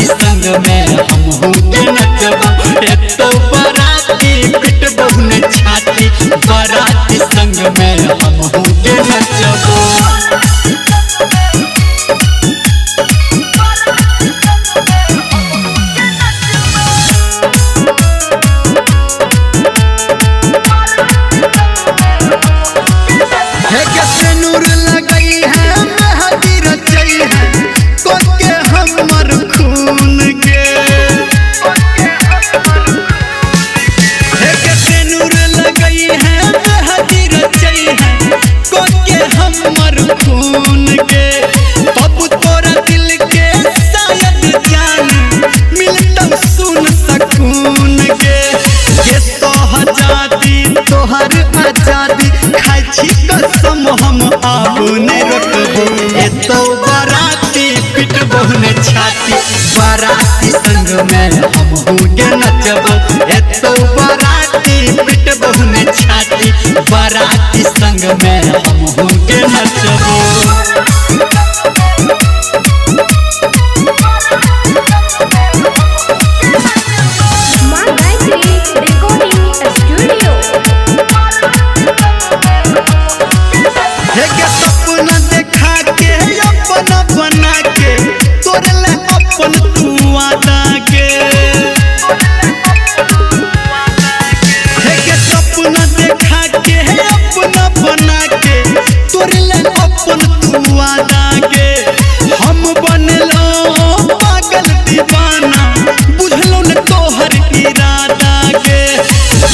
बाराती संग में हमहू के नचबो एतो बाराती पिटबो ने छाती बाराती संग में हमहू के नचबो। खून के अब तोरा दिल के शायद जान मिलता सुन सकून के ये सोहजादी तोहर आजादी खाई छी कसम हम आबू नहीं रोकबो एतो बाराती पिटबो ने छाती बाराती संग में हमहू के नचबो एतो बाराती पिटबो ने छाती बाराती संग में हमहू के नचबो। सपना देखा के अपना बना के तोरे ले अपन तू वादा के सपना देखा के अपना बना के तोरे ले अपन तू वादा के हम बनलो पागल दीवाना बुझलो न तोहर इरादा के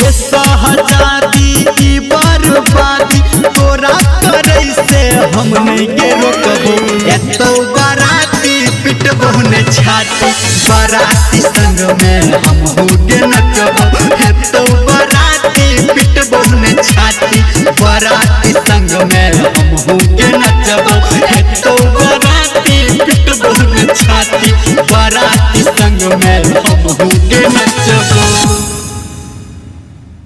ये सहजादी की बर्बादी तोरा करे से हम नहीं के रोकबो एतो बाराती पिटबो ने छाती बाराती संग में हमहू के नचबो एतो बाराती पिटबो ने छाती बाराती संग में हमहू के नचबो एतो बाराती पिटबो ने छाती बाराती संग में हमहू के नचबो।